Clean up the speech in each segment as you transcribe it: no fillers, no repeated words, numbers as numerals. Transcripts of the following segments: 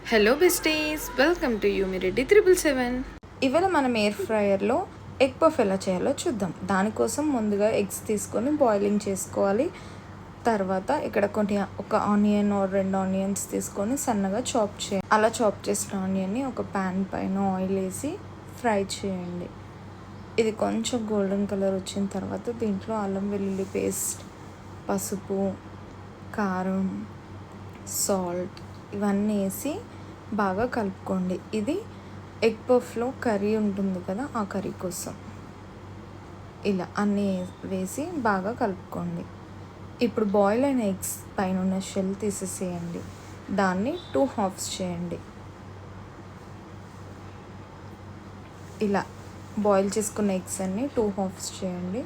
Hello besties, welcome to యూమిరెడ్డి 777. ఇవాళ మనం ఎయిర్ ఫ్రైయర్లో ఎగ్ పఫ్ ఎలా చేయాలో చూద్దాం. దానికోసం ముందుగా ఎగ్స్ తీసుకొని బాయిలింగ్ చేసుకోవాలి. తర్వాత ఇక్కడ ఒక ఆనియన్ ఆర్ 2 ఆనియన్స్ తీసుకొని సన్నగా చాప్ చేయాలి. అలా చాప్ చేసిన ఆనియన్ని ఒక ప్యాన్ పైన ఆయిల్ వేసి ఫ్రై చేయండి. ఇది కొంచెం గోల్డెన్ కలర్ వచ్చిన తర్వాత దీంట్లో అల్లం వెల్లుల్లి పేస్ట్, పసుపు, కారం, సాల్ట్ ఇవన్నీ వేసి బాగా కలుపుకోండి. ఇది ఎగ్ పఫ్లో కర్రీ ఉంటుంది కదా, ఆ కర్రీ కోసం ఇలా అన్నీ వేసి బాగా కలుపుకోండి. ఇప్పుడు బాయిల్ అయిన ఎగ్స్ పైన ఉన్న షెల్ తీసేసేయండి. దాన్ని 2 హాఫ్స్ చేయండి. ఇలా బాయిల్ చేసుకున్న ఎగ్స్ అన్నీ 2 హాఫ్స్ చేయండి.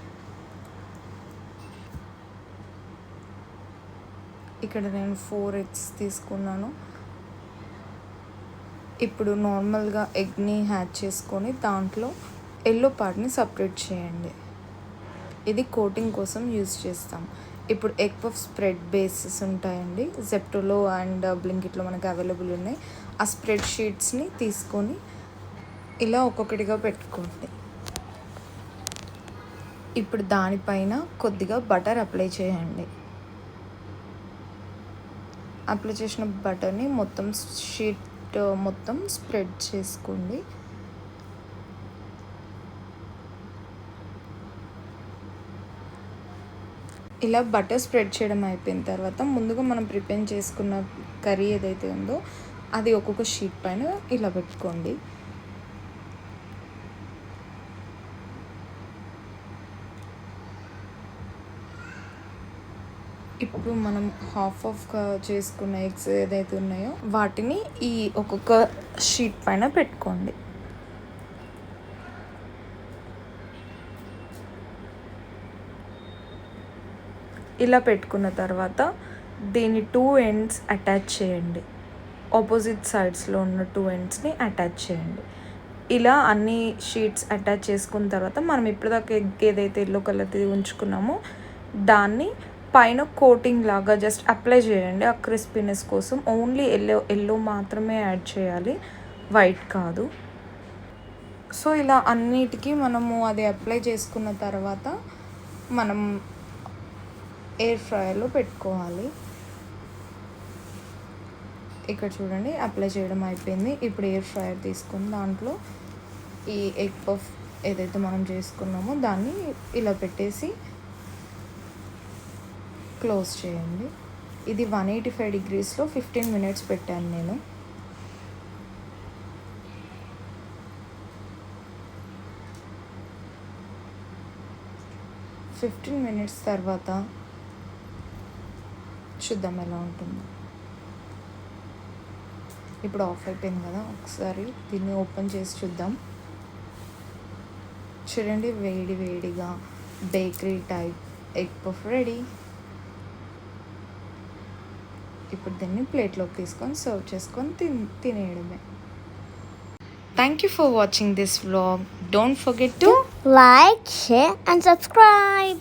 ఇక్కడ నేను 4 ఎగ్స్ తీసుకున్నాను. ఇప్పుడు నార్మల్గా ఎగ్ని హ్యాచ్ చేసుకొని దాంట్లో ఎల్లో పార్ట్ని సపరేట్ చేయండి. ఇది కోటింగ్ కోసం యూజ్ చేస్తాం. ఇప్పుడు ఎగ్ పఫ్ స్ప్రెడ్ బేసెస్ ఉంటాయండి, జెప్టోలో అండ్ బ్లింకిట్లో మనకు అవైలబుల్ ఉన్నాయి. ఆ స్ప్రెడ్ షీట్స్ని తీసుకొని ఇలా ఒక్కొక్కటిగా పెట్టుకోండి. ఇప్పుడు దానిపైన కొద్దిగా బటర్ అప్లై చేయండి. అప్లై చేసిన బటర్ని మొత్తం షీట్ మొత్తం స్ప్రెడ్ చేసుకోండి. ఇలా బటర్ స్ప్రెడ్ చేయడం అయిపోయిన తర్వాత ముందుగా మనం ప్రిపేర్ చేసుకున్న కర్రీ ఏదైతే ఉందో అది ఒక్కొక్క షీట్ పైన ఇలా పెట్టుకోండి. ఇప్పుడు మనం హాఫ్గా చేసుకున్న ఎగ్స్ ఏదైతే ఉన్నాయో వాటిని ఈ ఒక్కొక్క షీట్ పైన పెట్టుకోండి. ఇలా పెట్టుకున్న తర్వాత దీని 2 ఎండ్స్ అటాచ్ చేయండి. ఆపోజిట్ సైడ్స్లో ఉన్న 2 ఎండ్స్ని అటాచ్ చేయండి. ఇలా అన్ని షీట్స్ అటాచ్ చేసుకున్న తర్వాత మనం ఇప్పటిదాకా ఎగ్ ఏదైతే ఎల్లో కలర్ది ఉంచుకున్నామో దాన్ని పైన కోటింగ్ లాగా జస్ట్ అప్లై చేయండి. ఆ క్రిస్పీనెస్ కోసం ఓన్లీ ఎల్లో మాత్రమే యాడ్ చేయాలి, వైట్ కాదు. సో ఇలా అన్నిటికీ మనము అది అప్లై చేసుకున్న తర్వాత మనం ఎయిర్ ఫ్రైయర్లో పెట్టుకోవాలి. ఇక్కడ చూడండి, అప్లై చేయడం అయిపోయింది. ఇప్పుడు ఎయిర్ ఫ్రైయర్ తీసుకొని దాంట్లో ఈ ఎగ్ పఫ్ ఏదైతే మనం చేసుకున్నామో దాన్ని ఇలా పెట్టేసి క్లోజ్ చేయండి. ఇది 185 degreesలో 15 minutes పెట్టాను నేను. ఫిఫ్టీన్ మినిట్స్ తర్వాత చూద్దాం ఎలా ఉంటుందో. ఇప్పుడు ఆఫ్ అయిపోయింది కదా, ఒకసారి దీన్ని ఓపెన్ చేసి చూద్దాం. చూడండి, వేడి వేడిగా bakery type egg puff ready. ఇప్పుడు దీన్ని ప్లేట్లోకి తీసుకొని సర్వ్ చేసుకొని తినేయడమే. Thank you for watching this vlog. Don't forget to like, share and subscribe.